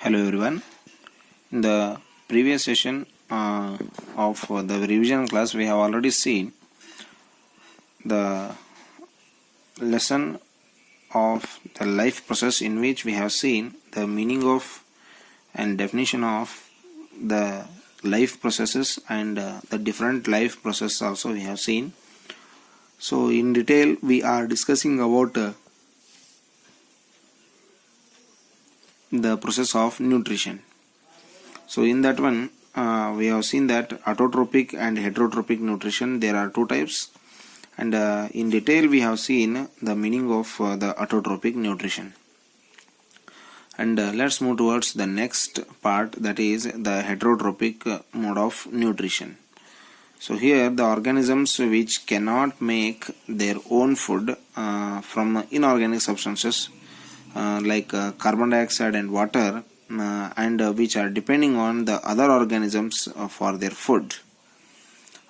Hello everyone. In the previous session of the revision class, we have already seen the lesson of the life process, in which we have seen the meaning of and definition of the life processes and the different life processes also we have seen. So in detail we are discussing about the process of nutrition. So in that one we have seen that autotrophic and heterotrophic nutrition, there are two types, and in detail we have seen the meaning of the autotrophic nutrition. And let's move towards the next part, that is the heterotrophic mode of nutrition. So here the organisms which cannot make their own food from inorganic substances like carbon dioxide and water, and which are depending on the other organisms for their food,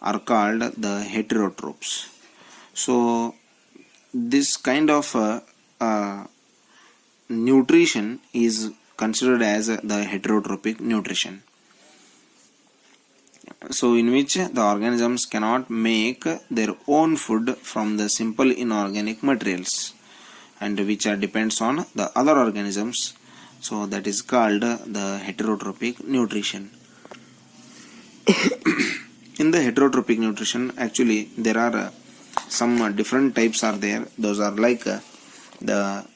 are called the heterotrophs. So this kind of nutrition is considered as the heterotrophic nutrition. So in which the organisms cannot make their own food from the simple inorganic materials, and which are depends on the other organisms. So that is called the heterotrophic nutrition. In the heterotrophic nutrition, actually there are some different types are there. Those are like the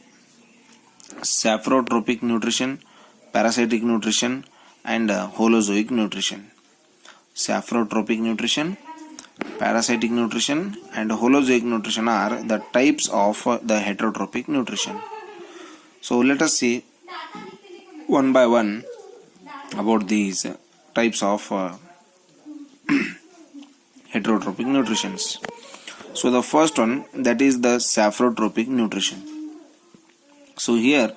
saprotrophic nutrition, parasitic nutrition, and holozoic nutrition. Saprotrophic nutrition, parasitic nutrition, and holozoic nutrition are the types of the heterotrophic nutrition. So let us see one by one about these types of heterotrophic nutritions. So the first one, that is the saprotrophic nutrition. So here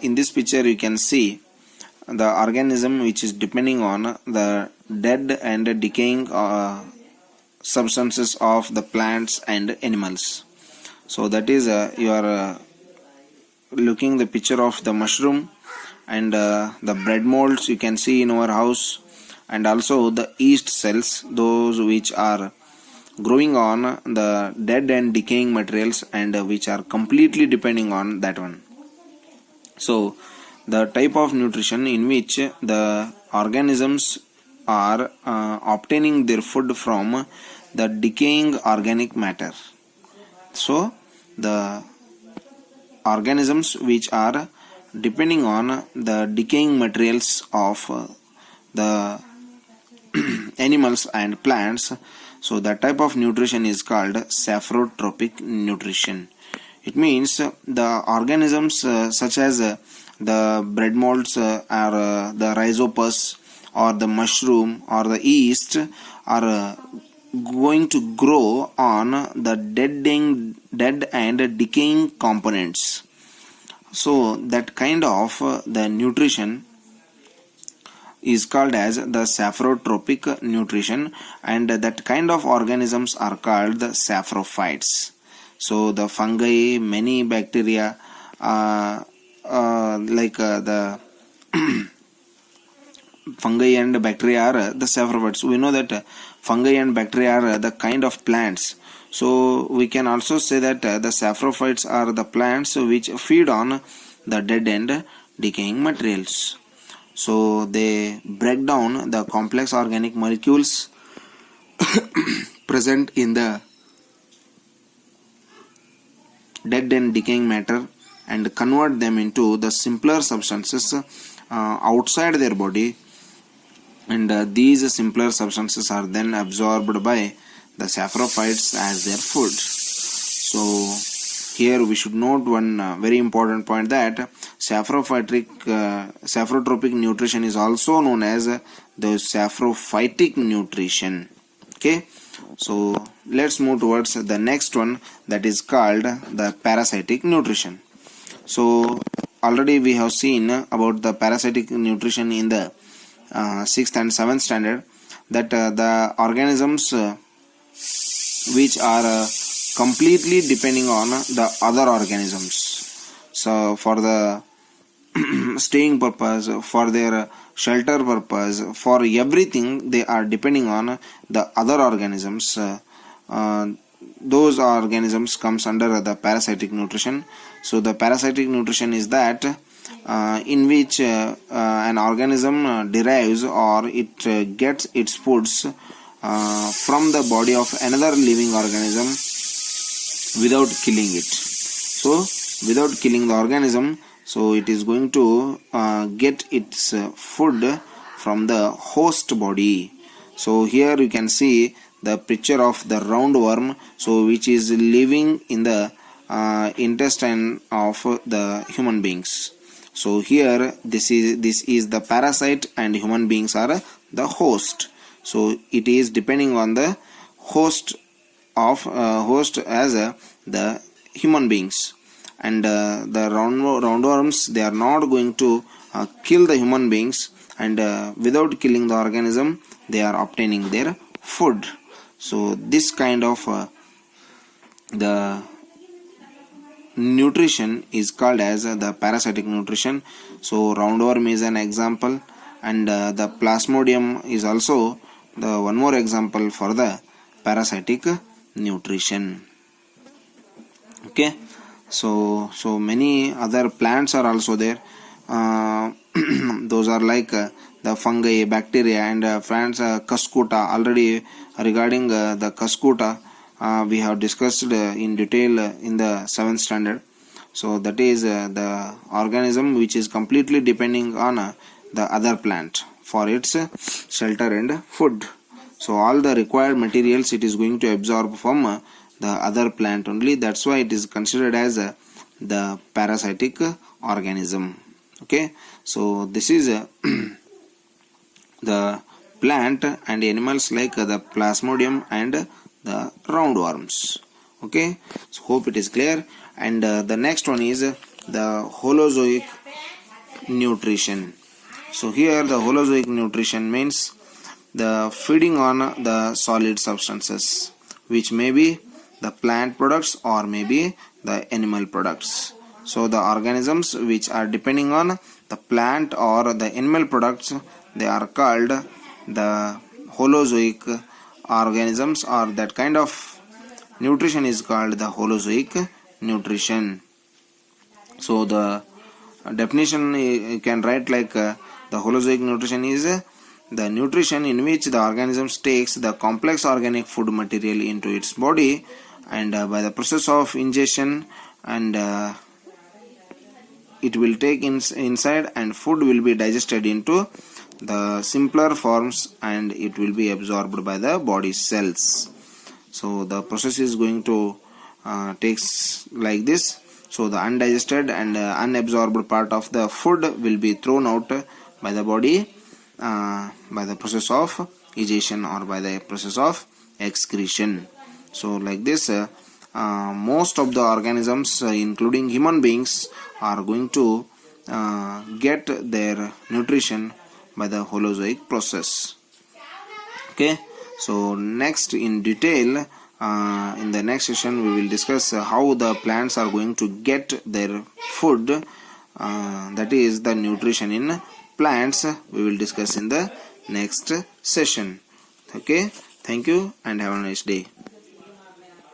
in this picture you can see the organism which is depending on the dead and decaying substances of the plants and animals. So that is you are looking the picture of the mushroom and the bread molds you can see in our house, and also the yeast cells, those which are growing on the dead and decaying materials, and which are completely depending on that one. So the type of nutrition in which the organisms are obtaining their food from the decaying organic matter. So the organisms which are depending on the decaying materials of the animals and plants, so that type of nutrition is called saprotrophic nutrition. It means the organisms such as the bread molds or the rhizopus or the mushroom or the yeast are going to grow on the dead and decaying components. So that kind of the nutrition is called as the saprotrophic nutrition, and that kind of organisms are called the saprophytes. So the fungi, many bacteria like the fungi and bacteria are the saprophytes. We know that fungi and bacteria are the kind of plants. So we can also say that the saprophytes are the plants which feed on the dead and decaying materials. So they break down the complex organic molecules present in the dead and decaying matter and convert them into the simpler substances outside their body, and these simpler substances are then absorbed by the saprophytes as their food. So here we should note one very important point, that saprotrophic nutrition is also known as the saprophytic nutrition. Okay, so let's move towards the next one, that is called the parasitic nutrition. So already we have seen about the parasitic nutrition in the 6th and 7th standard, that the organisms which are completely depending on the other organisms. So for the staying purpose, for their shelter purpose, for everything they are depending on the other organisms. Those organisms comes under the parasitic nutrition. So the parasitic nutrition is that in which an organism derives or it gets its foods from the body of another living organism without killing it. So without killing the organism, so it is going to get its food from the host body. So here you can see the picture of the roundworm, so which is living in the intestine of the human beings. So here this is the parasite and human beings are the host. So it is depending on the host of host as the human beings, and the roundworms, they are not going to kill the human beings, and without killing the organism they are obtaining their food. So this kind of the nutrition is called as the parasitic nutrition. So roundworm is an example, and the plasmodium is also the one more example for the parasitic nutrition. Okay, so many other plants are also there. Those are like the fungi, bacteria, and friends, cuscuta. Already regarding the cuscuta we have discussed in detail in the 7th standard. So that is the organism which is completely depending on the other plant for its shelter and food. So all the required materials it is going to absorb from the other plant only. That's why it is considered as the parasitic organism. Okay, so this is the plant and animals like the plasmodium and the roundworms. Okay, so hope it is clear. And the next one is the holozoic nutrition. So here the holozoic nutrition means the feeding on the solid substances, which may be the plant products or maybe the animal products. So the organisms which are depending on the plant or the animal products, they are called the holozoic organisms, or that kind of nutrition is called the holozoic nutrition. So the definition you can write like the holozoic nutrition is the nutrition in which the organism takes the complex organic food material into its body, and by the process of ingestion, and it will take inside, and food will be digested into the simpler forms, and it will be absorbed by the body cells. So the process is going to takes like this. So the undigested and unabsorbed part of the food will be thrown out by the body by the process of egestion or by the process of excretion. So like this most of the organisms including human beings are going to get their nutrition by the holozoic process. Okay, so next in detail in the next session we will discuss how the plants are going to get their food, that is the nutrition in plants. We will discuss in the next session. Okay, thank you and have a nice day.